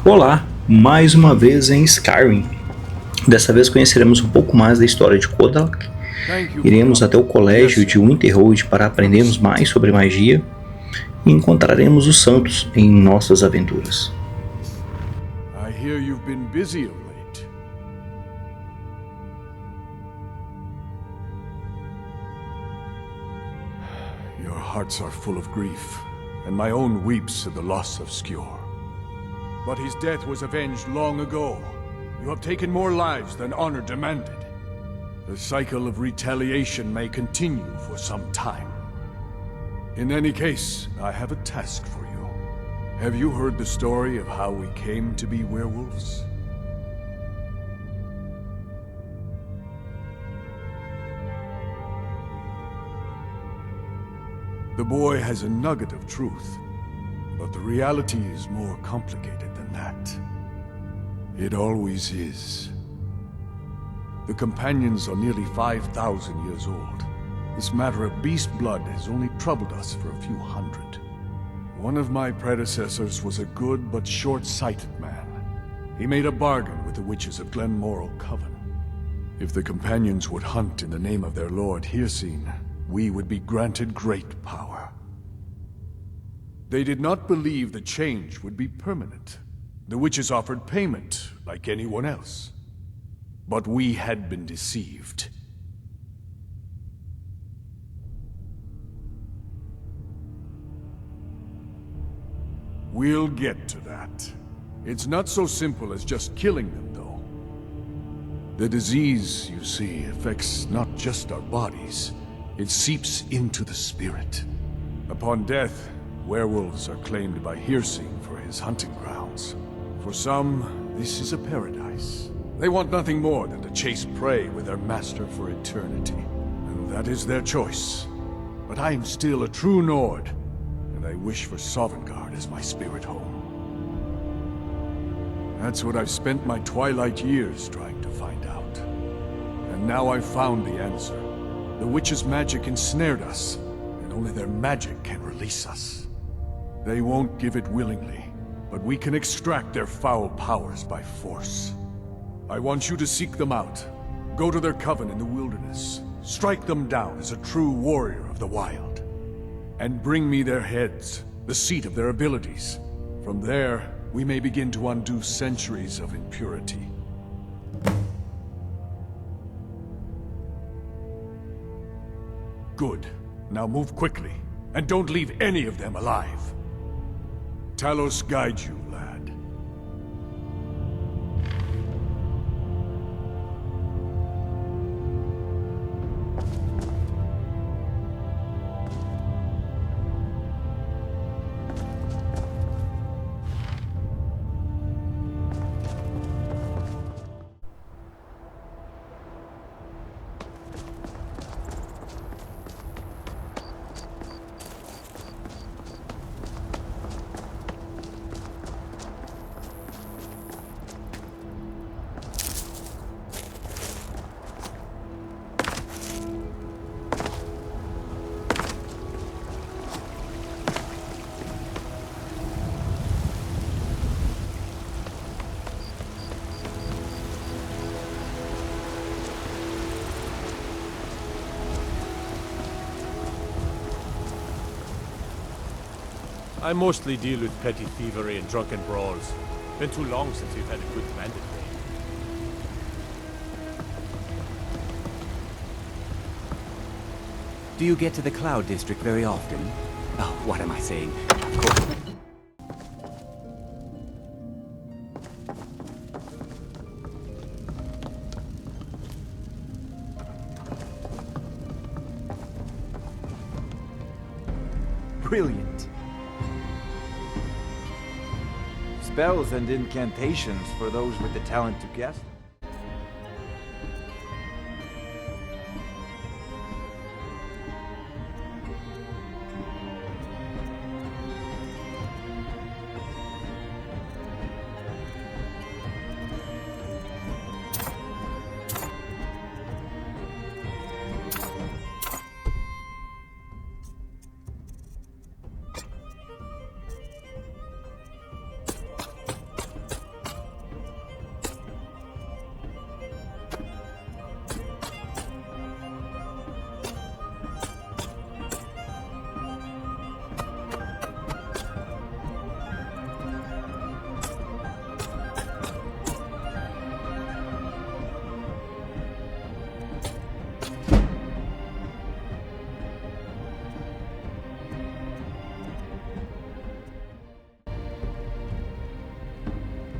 Olá, mais uma vez em Skyrim. Dessa vez conheceremos um pouco mais da história de Kodlak, iremos até o Colégio de Winterhold para aprendermos mais sobre magia e encontraremos os santos em nossas aventuras. I hear you've been busy of late. Your hearts are full of grief, and my own weeps at the loss of Skjor. But his death was avenged long ago. You have taken more lives than honor demanded. The cycle of retaliation may continue for some time. In any case, I have a task for you. Have you heard the story of how we came to be werewolves? The boy has a nugget of truth, but the reality is more complicated than that. It always is. The companions are nearly 5,000 years old. This matter of beast blood has only troubled us for a few hundred. One of my predecessors was a good but short-sighted man. He made a bargain with the witches of Glenmoril Coven. If the companions would hunt in the name of their lord Hircine, we would be granted great power. They did not believe the change would be permanent. The witches offered payment, like anyone else. But we had been deceived. We'll get to that. It's not so simple as just killing them, though. The disease, you see, affects not just our bodies. It seeps into the spirit. Upon death, werewolves are claimed by Hircine for his hunting grounds. For some, this is a paradise. They want nothing more than to chase prey with their master for eternity. And that is their choice. But I am still a true Nord, and I wish for Sovngarde as my spirit home. That's what I've spent my twilight years trying to find out. And now I've found the answer. The witches' magic ensnared us, and only their magic can release us. They won't give it willingly, but we can extract their foul powers by force. I want you to seek them out. Go to their coven in the wilderness. Strike them down as a true warrior of the wild. And bring me their heads, the seat of their abilities. From there, we may begin to undo centuries of impurity. Good. Now move quickly, and don't leave any of them alive. Talos guide you, lad. I mostly deal with petty thievery and drunken brawls. Been too long since we've had a good bandit raid. Do you get to the Cloud District very often? Oh, what am I saying? Of course. Brilliant. Spells and incantations for those with the talent to guess.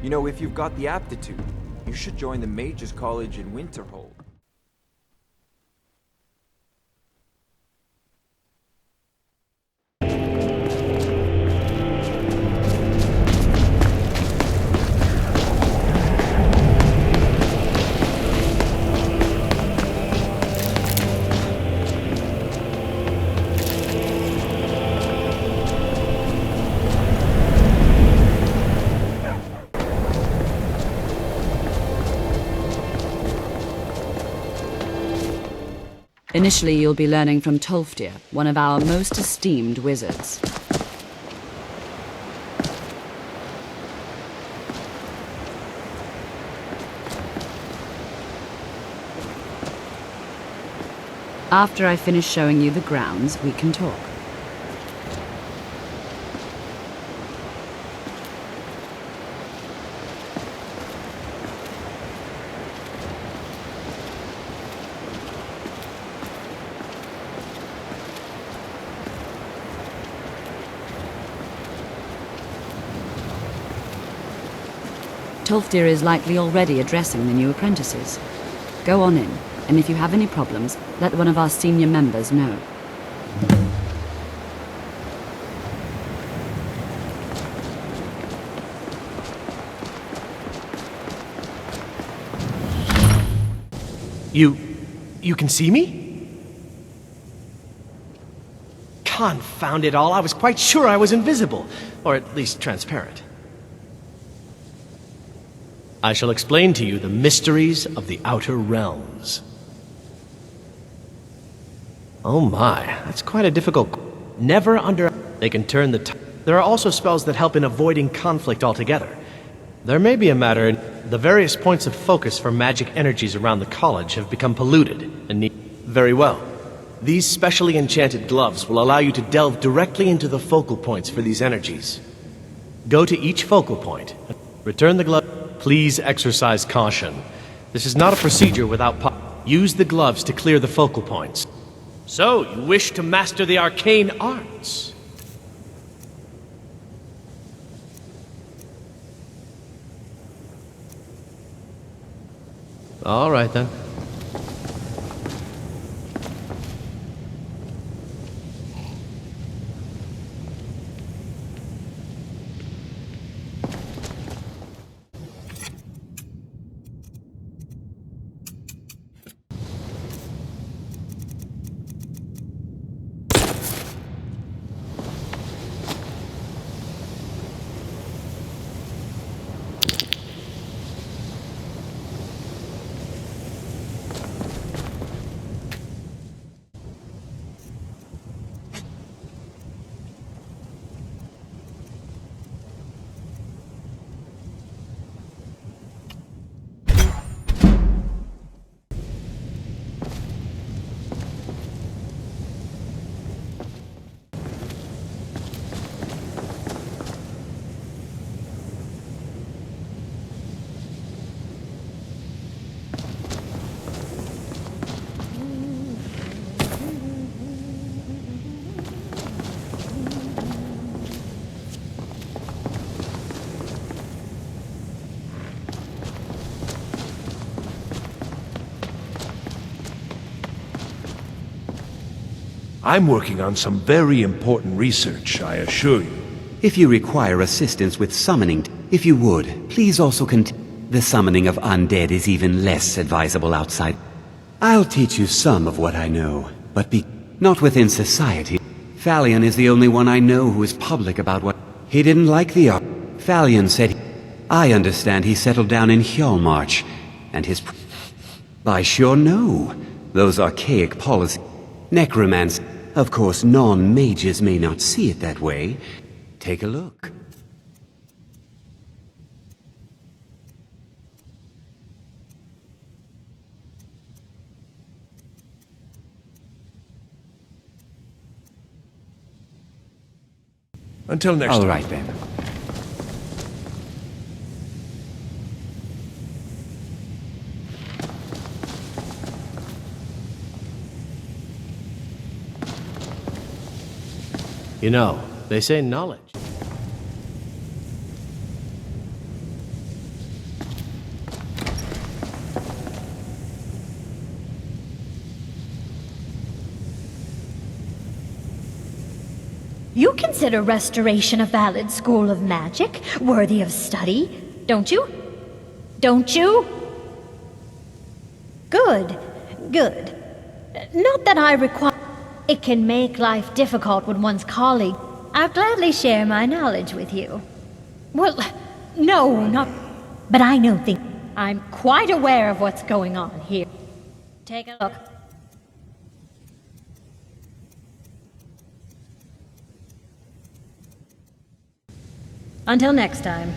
You know, if you've got the aptitude, you should join the Mages College in Winterhold. Initially, you'll be learning from Tolfdir, one of our most esteemed wizards. After I finish showing you the grounds, we can talk. Tolfdir is likely already addressing the new apprentices. Go on in, and if you have any problems, let one of our senior members know. You can see me? Confound it all, I was quite sure I was invisible, or at least transparent. I shall explain to you the mysteries of the Outer Realms. Oh my, that's quite a difficult... Never under... They can turn the... There are also spells that help in avoiding conflict altogether. There may be a matter in... The various points of focus for magic energies around the college have become polluted and need... Very well. These specially enchanted gloves will allow you to delve directly into the focal points for these energies. Go to each focal point, return the glove... Please exercise caution. This is not a procedure without use the gloves to clear the focal points. So, you wish to master the arcane arts? All right, then. I'm working on some very important research, I assure you. If you require assistance with summoning, if you would, please also the summoning of undead is even less advisable outside. I'll teach you some of what I know, but be not within society. Falion is the only one I know who is public about what... He didn't like the art. Falion said... I understand he settled down in Hjalmarch, and his... I sure know. Those archaic policies... Necromancy. Of course, non-mages may not see it that way. Take a look. Until next time. All right, then. You know, they say knowledge. You consider restoration a valid school of magic, worthy of study, don't you? Don't you? Good, good. Not that I require... It can make life difficult when one's colleague... I'll gladly share my knowledge with you. Well, no, not... But I know things. I'm quite aware of what's going on here. Take a look. Until next time.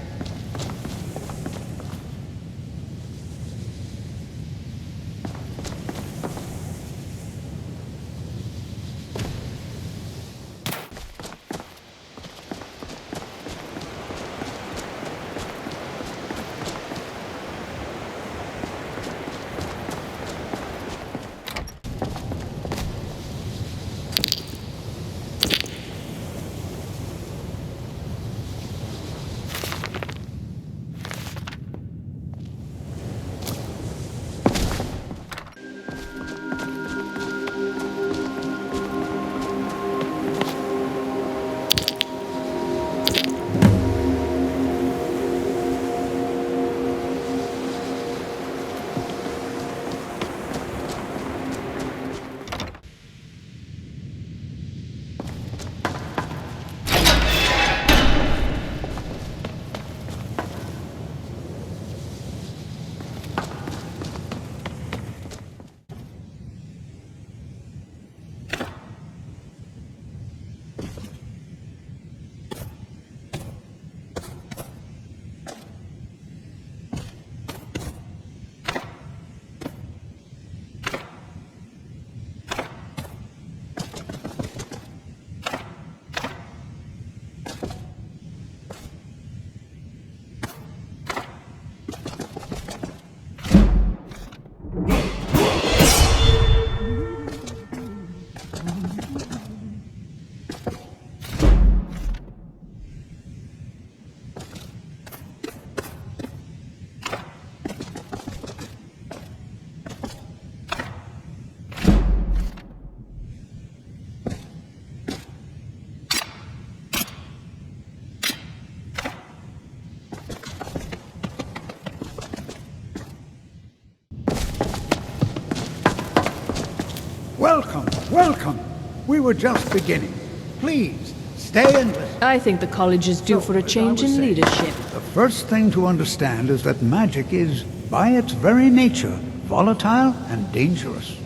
Welcome, welcome. We were just beginning. Please, stay and listen. I think the college is due for a change in leadership. The first thing to understand is that magic is, by its very nature, volatile and dangerous.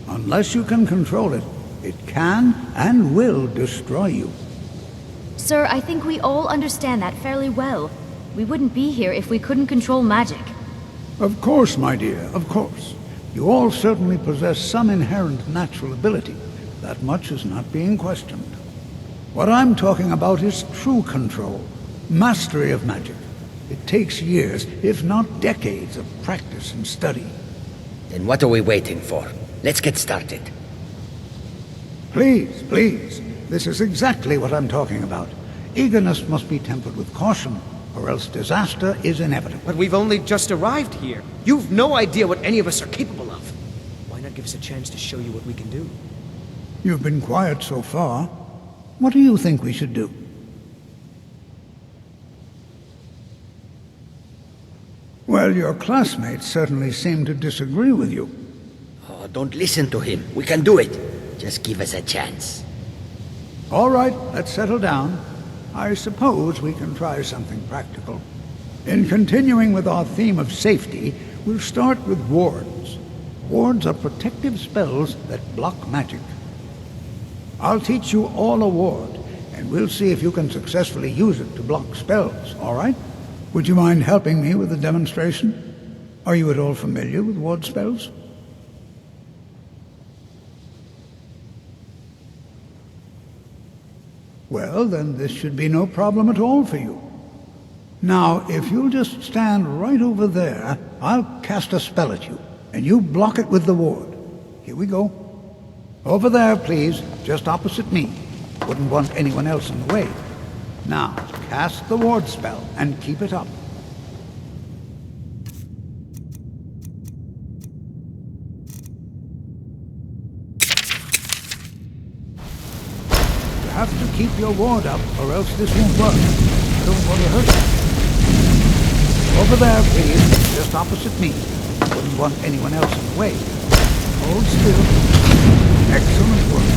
Unless you can control it, it can and will destroy you. Sir, I think we all understand that fairly well. We wouldn't be here if we couldn't control magic. Of course, my dear, of course. You all certainly possess some inherent natural ability. That much is not being questioned. What I'm talking about is true control, mastery of magic. It takes years, if not decades, of practice and study. Then what are we waiting for? Let's get started. Please, please. This is exactly what I'm talking about. Eagerness must be tempered with caution, or else disaster is inevitable. But we've only just arrived here. You've no idea what any of us are capable of. Why not give us a chance to show you what we can do? You've been quiet so far. What do you think we should do? Well, your classmates certainly seem to disagree with you. Oh, don't listen to him. We can do it. Just give us a chance. All right, let's settle down. I suppose we can try something practical. In continuing with our theme of safety, we'll start with wards. Wards are protective spells that block magic. I'll teach you all a ward, and we'll see if you can successfully use it to block spells, all right? Would you mind helping me with the demonstration? Are you at all familiar with ward spells? Well, then this should be no problem at all for you. Now, if you'll just stand right over there, I'll cast a spell at you, and you block it with the ward. Here we go. Over there, please, just opposite me. Wouldn't want anyone else in the way. Now, cast the ward spell, and keep it up. have to keep your ward up, or else this won't work. I don't want to hurt you. Over there, please, just opposite me. Wouldn't want anyone else in the way. Hold still. Excellent work.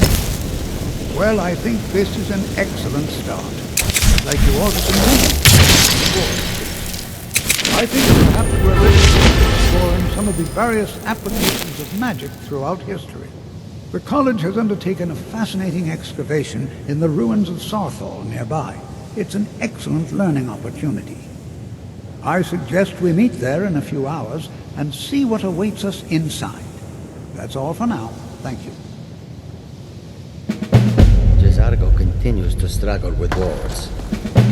Well, I think this is an excellent start. I'd like you all to continue. I think perhaps we're ready to explore some of the various applications of magic throughout history. The college has undertaken a fascinating excavation in the ruins of Sarthal nearby. It's an excellent learning opportunity. I suggest we meet there in a few hours and see what awaits us inside. That's all for now. Thank you. Cesargo continues to struggle with wards.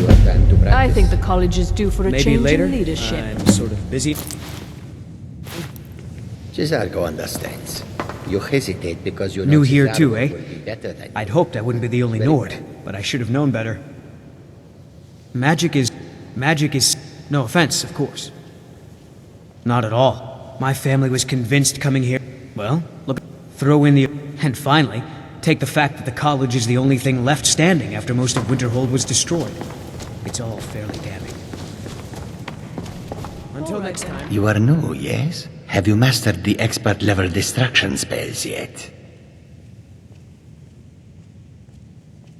You have time to practice. I think the college is due for a Maybe change later. in leadership. I'm sort of busy. Cesargo understands. You hesitate because you know New here Cesargo too, eh? will be better than I'd hoped I wouldn't be the only Nord, but I should have known better. Magic is... No offense, of course. Not at all. My family was convinced coming here... Well, look, throw in the... And finally, take the fact that the college is the only thing left standing after most of Winterhold was destroyed. It's all fairly damning. Until next time... You are new, yes? Have you mastered the expert-level distraction spells yet?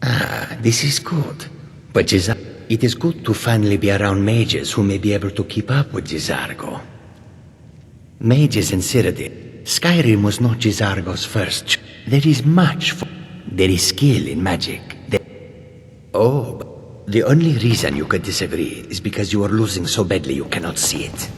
Ah, this is good. But it is good to finally be around mages who may be able to keep up with Cesargo. Mages in Cyrodiil. Skyrim was not Cesargo's first. There is there is skill in magic. Oh, the only reason you could disagree is because you are losing so badly you cannot see it.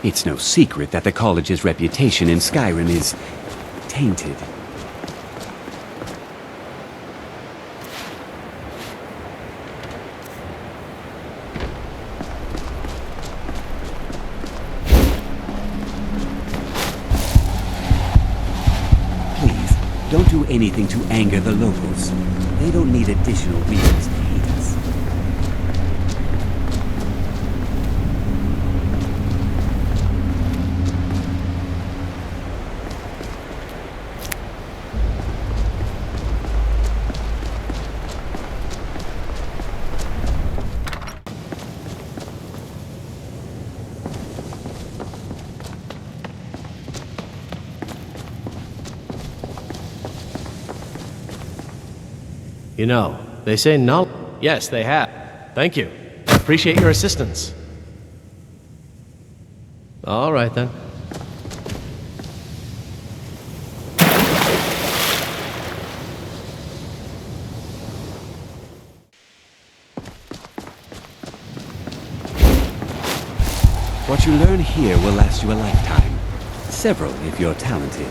It's no secret that the college's reputation in Skyrim is tainted. Please, don't do anything to anger the locals. They don't need additional reasons to hate us. You know, they say no. Yes, they have. Thank you. I appreciate your assistance. All right, then. What you learn here will last you a lifetime. Several, if you're talented.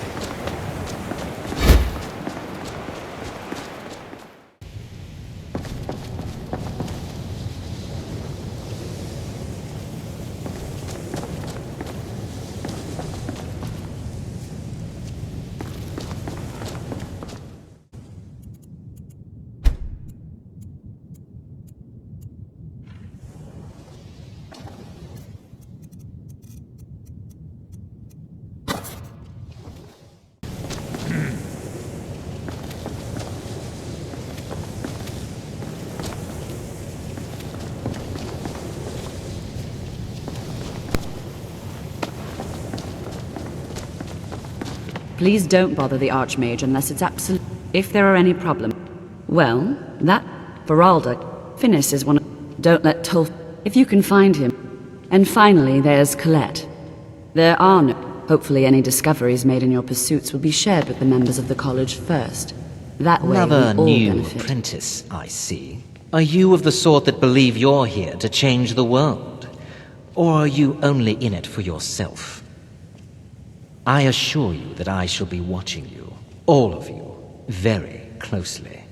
Please don't bother the Archmage unless it's absolute. If there are any problems. Well, that Feralda, Finis is one of. Don't let Tulf. If you can find him. And finally, there's Colette. There are no. Hopefully, any discoveries made in your pursuits will be shared with the members of the college first. That way, Another we all new benefit. apprentice, I see. Are you of the sort that believe you're here to change the world? Or are you only in it for yourself? I assure you that I shall be watching you, all of you, very closely.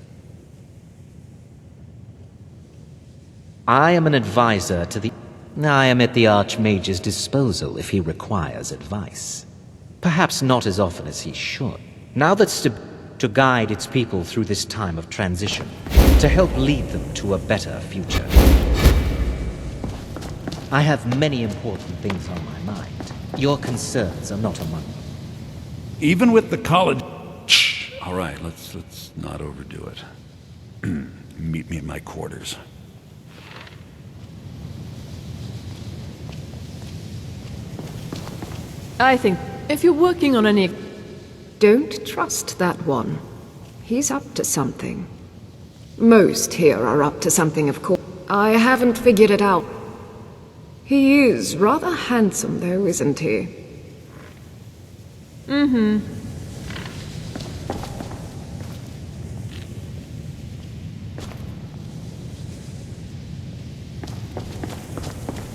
I am an advisor to the... I am at the Archmage's disposal if he requires advice. Perhaps not as often as he should. Now that's to guide its people through this time of transition, to help lead them to a better future. I have many important things on my mind. Your concerns are not among them. Even with the college... Shh. All right, let's not overdo it. Meet me in my quarters. I think if you're working on any... Don't trust that one. He's up to something. Most here are up to something, of course. I haven't figured it out. He is rather handsome, though, isn't he? Mm-hmm.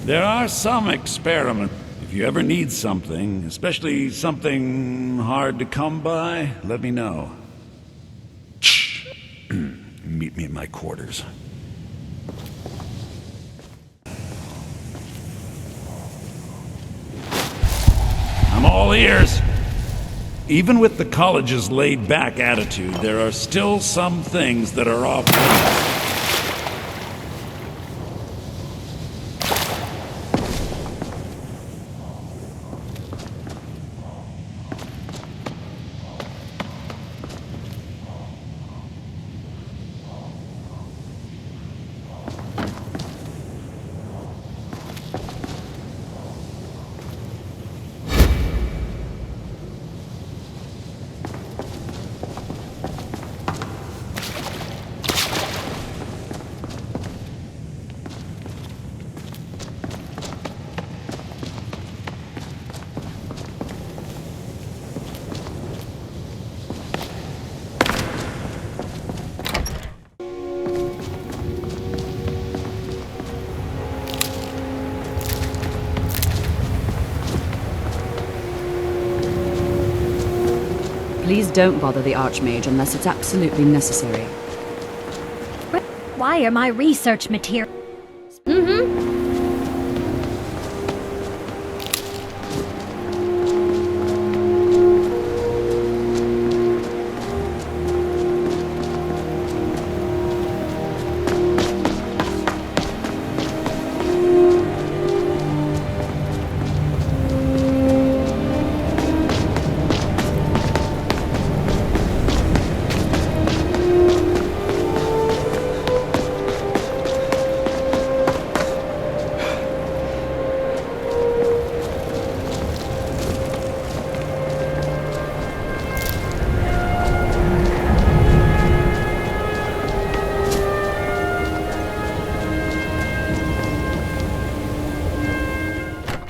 There are some experiments. If you ever need something, especially something hard to come by, let me know. Shh. Meet me in my quarters. I'm all ears. Even with the college's laid-back attitude, there are still some things that are off limits. Please don't bother the Archmage unless it's absolutely necessary. Why are my research materials?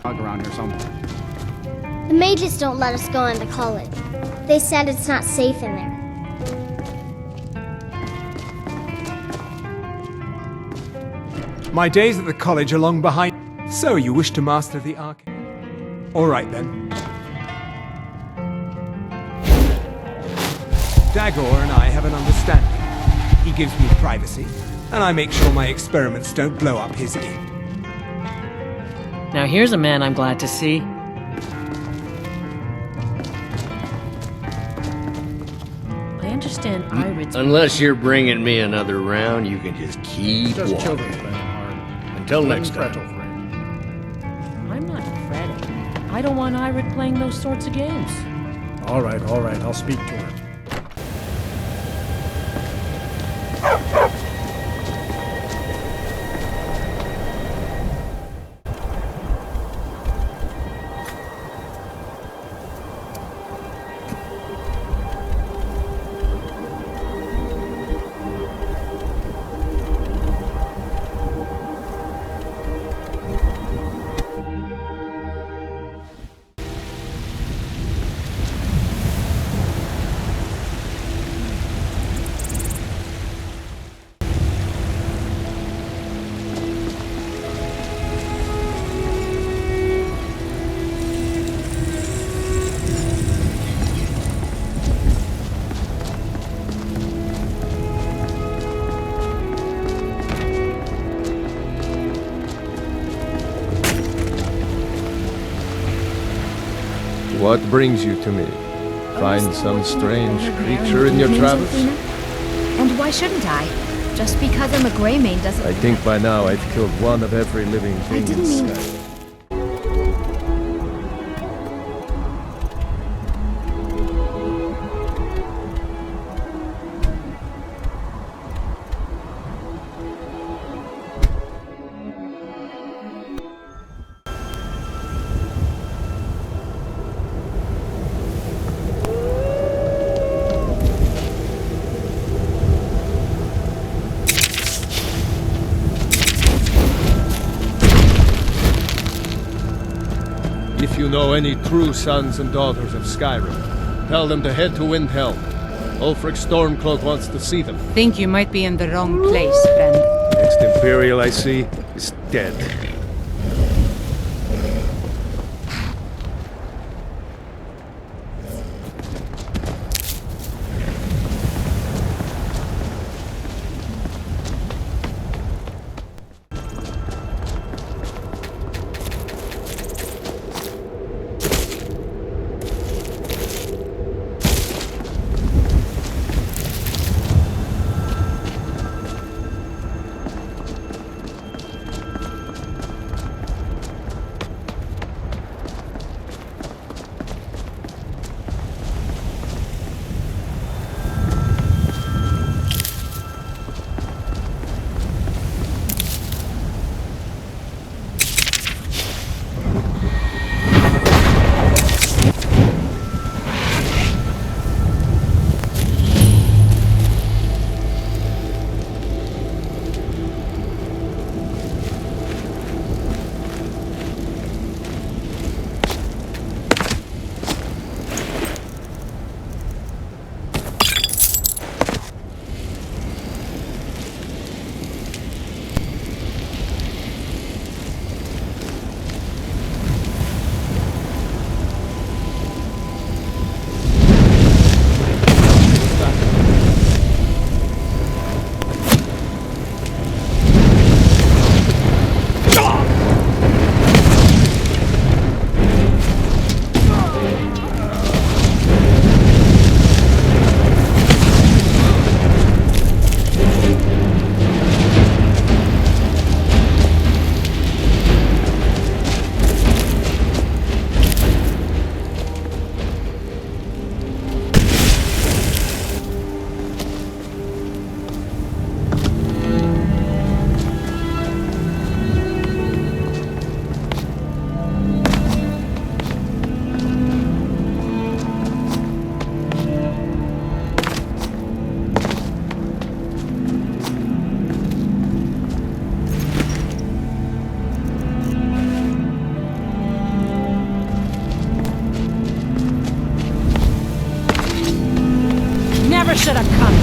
Around here somewhere. The mages don't let us go into college. They said it's not safe in there. My days at the college are long behind. So you wish to master the arcane? All right then. Dagor and I have an understanding. He gives me privacy, and I make sure my experiments don't blow up his inn. Now here's a man I'm glad to see. I understand Irid's... Unless you're bringing me another round, you can just keep Just walking. children playing hard. Until next Fret time. over it. I'm not fretting. I don't want Irid playing those sorts of games. All right, I'll speak to her. What brings you to me? Find some strange creature in your travels? And why shouldn't I? Just because I'm a Greymane doesn't... I think by now I've killed one of every living thing in didn't mean... Skyrim. If you know any true sons and daughters of Skyrim, tell them to head to Windhelm. Ulfric Stormcloak wants to see them. Think you might be in the wrong place, friend. Next Imperial I see is dead. never should have come.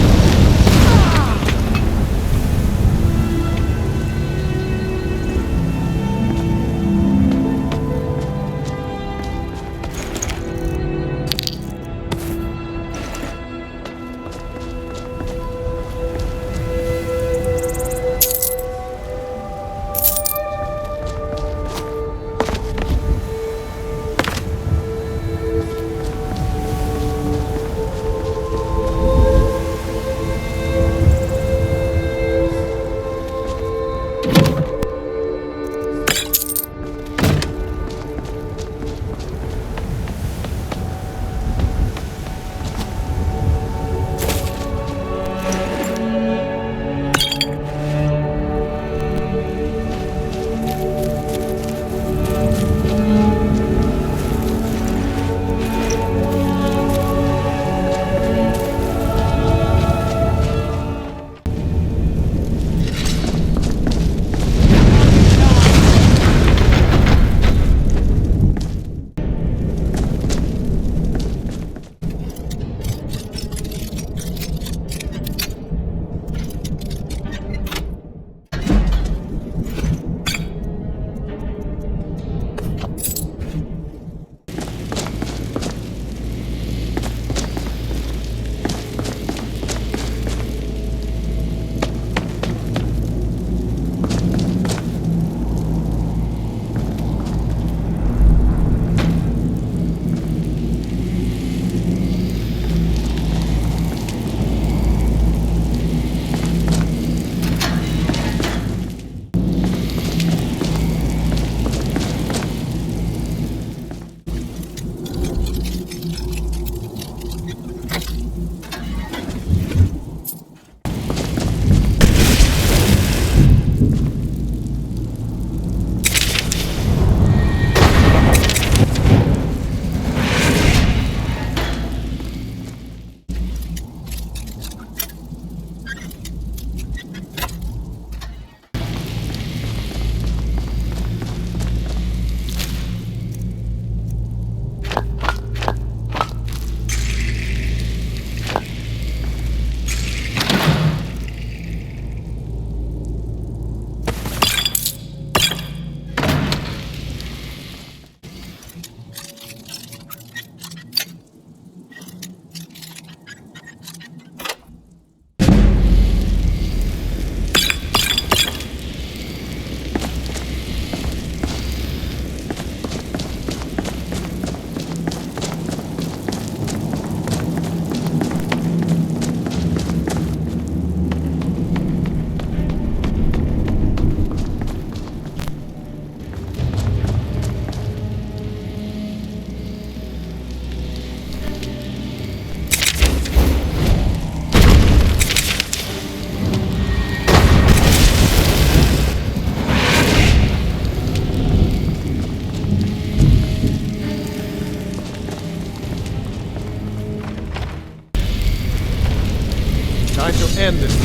Time to end this.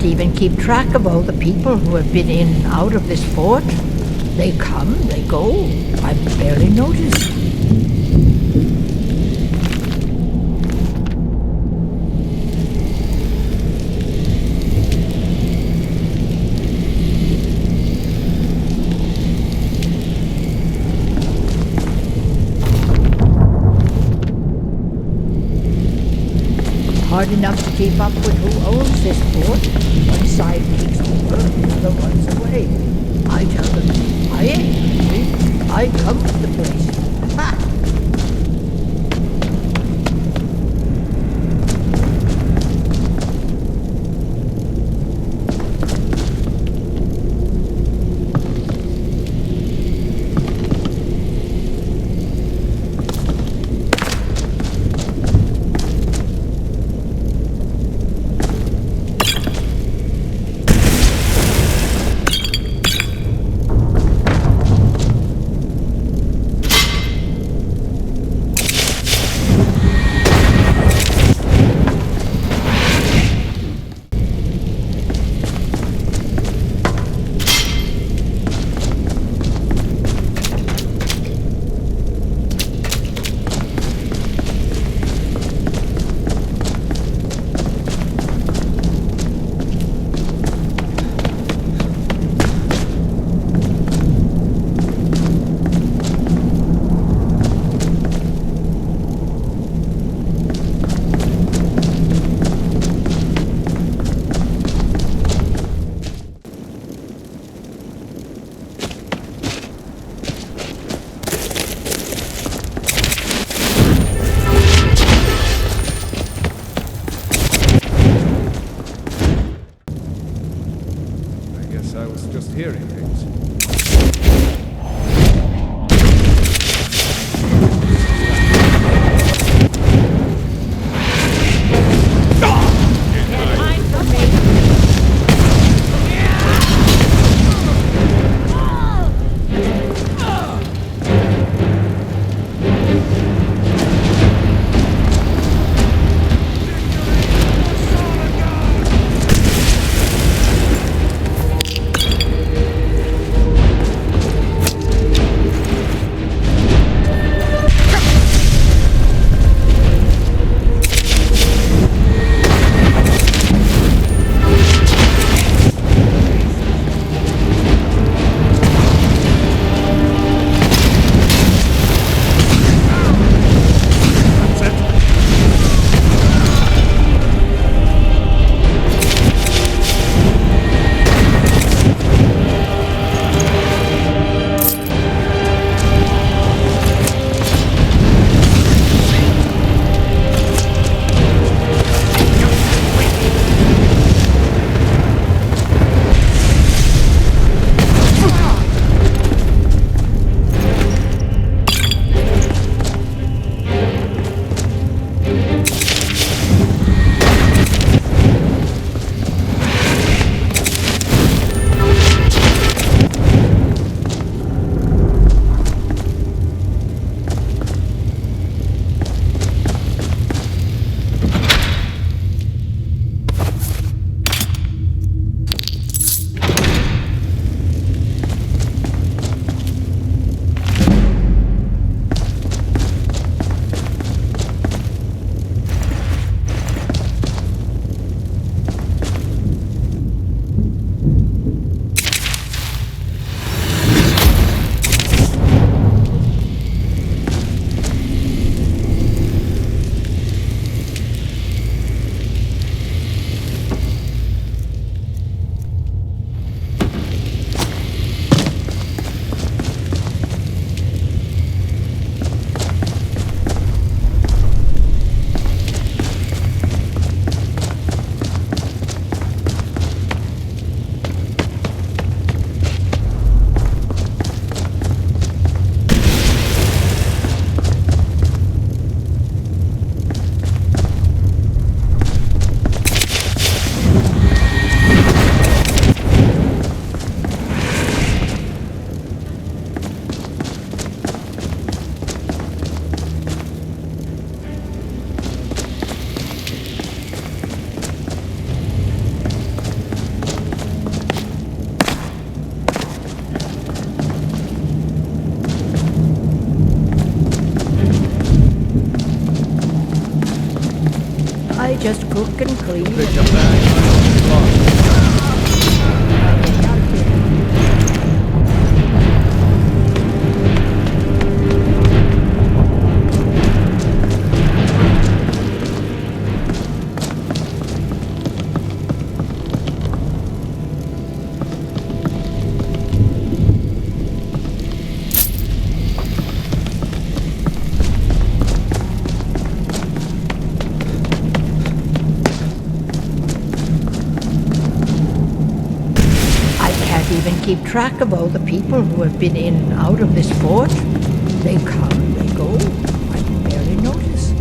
even keep track of all the people who have been in and out of this fort. They come, they go. I've barely noticed. Hard enough to keep up with who owns this fort. One side takes over, the other runs away. I tell them, I ain't hungry. I come to the place. Ha! hearing things. just cook and clean. Pick a bag. Even keep track of all the people who have been in and out of this fort. They come, they go. I can barely notice.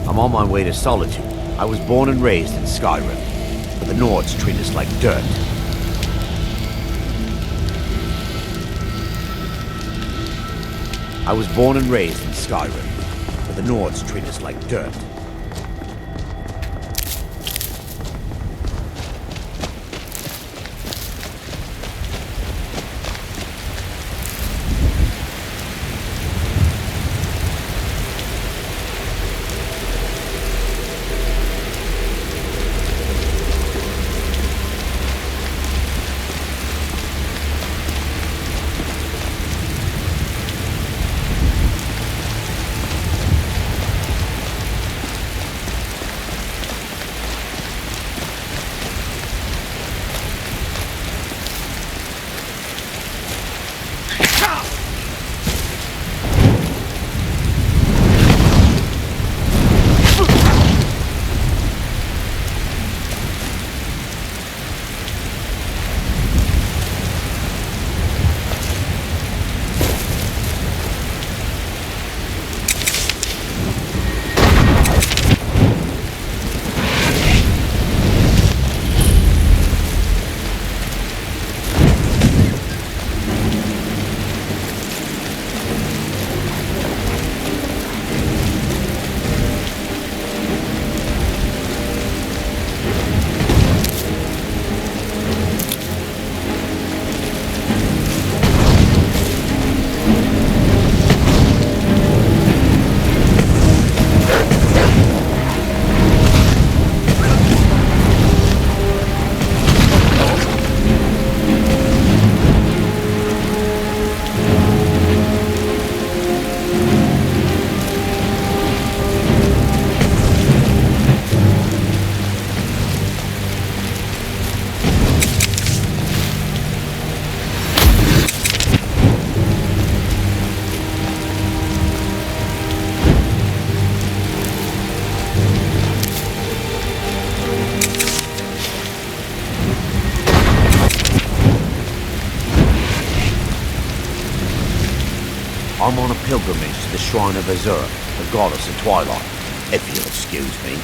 I'm on my way to solitude. I was born and raised in Skyrim, but the Nords treat us like dirt. I was born and raised in Skyrim, but the Nords treat us like dirt. I'm on a pilgrimage to the Shrine of Azura, the goddess of twilight, if you'll excuse me.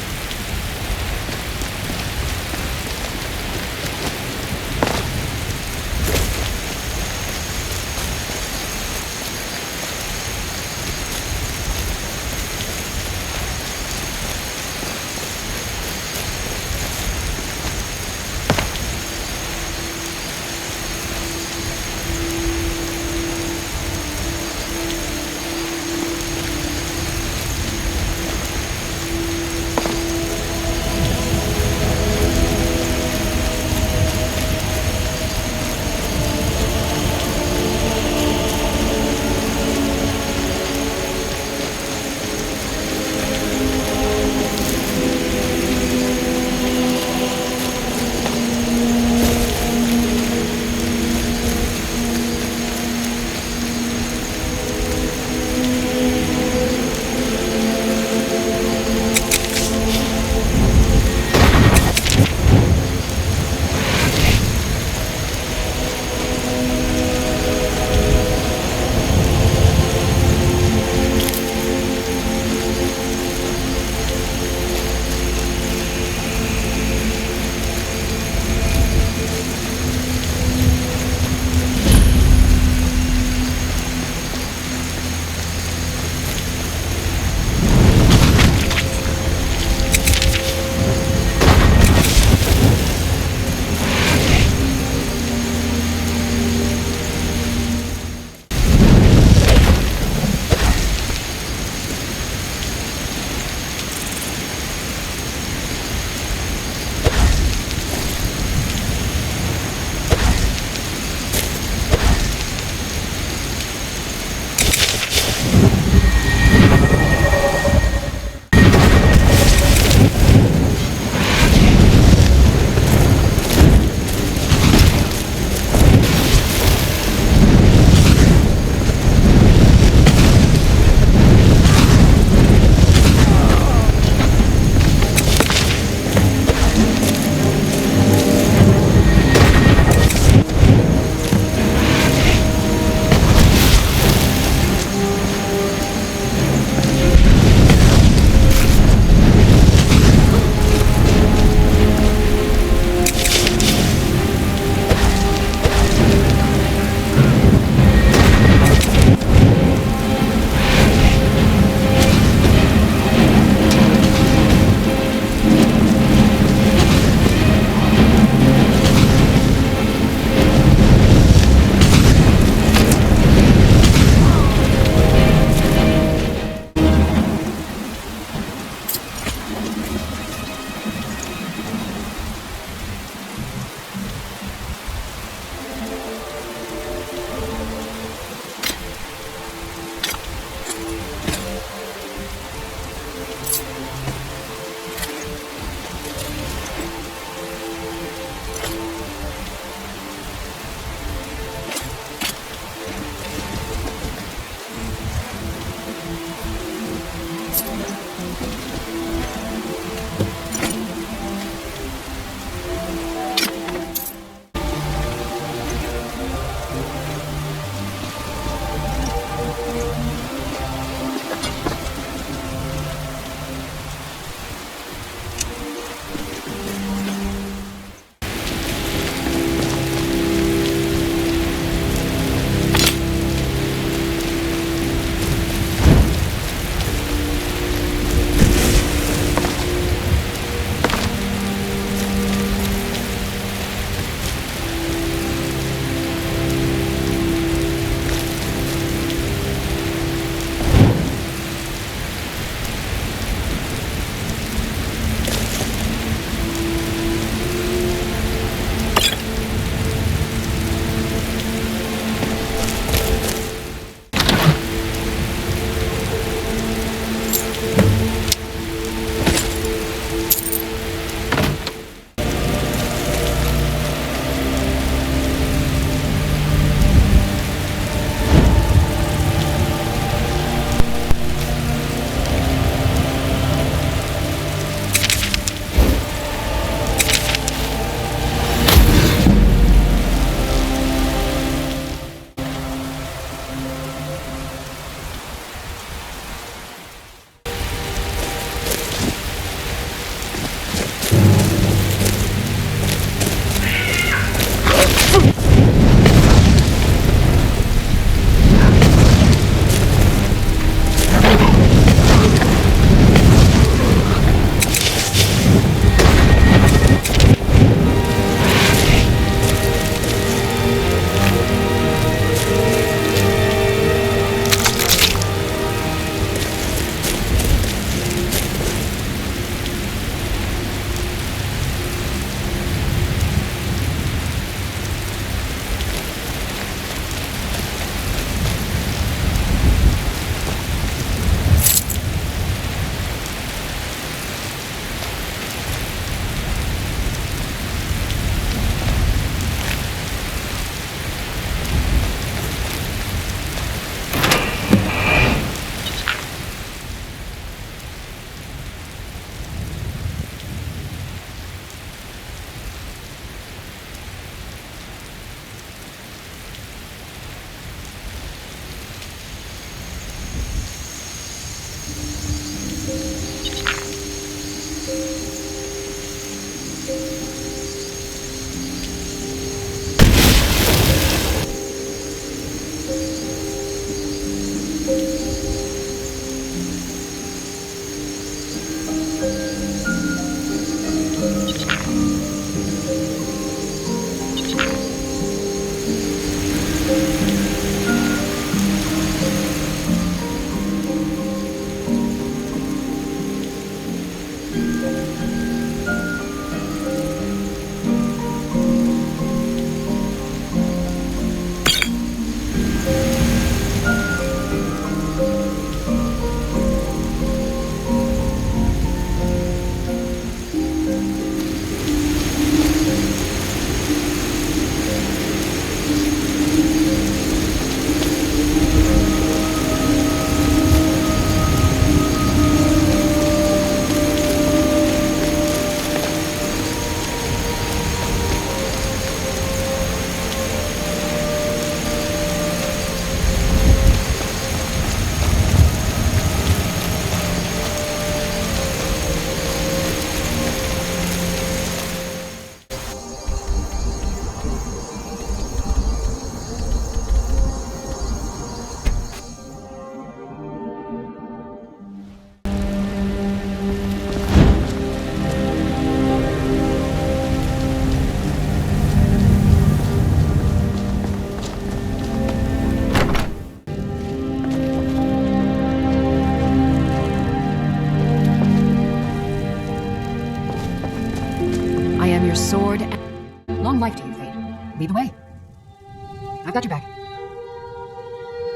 I've got your back.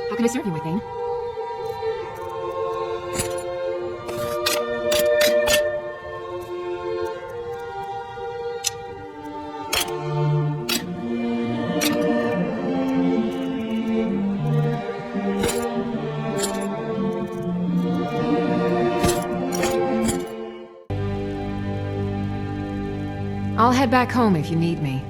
How can I serve you, Thane? I'll head back home if you need me.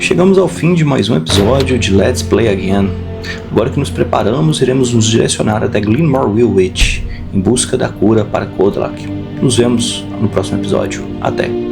Chegamos ao fim de mais um episódio de Let's Play Again. Agora que nos preparamos, iremos nos direcionar até Glenmoril em busca da cura para Kodlak. Nos vemos no próximo episódio. Até!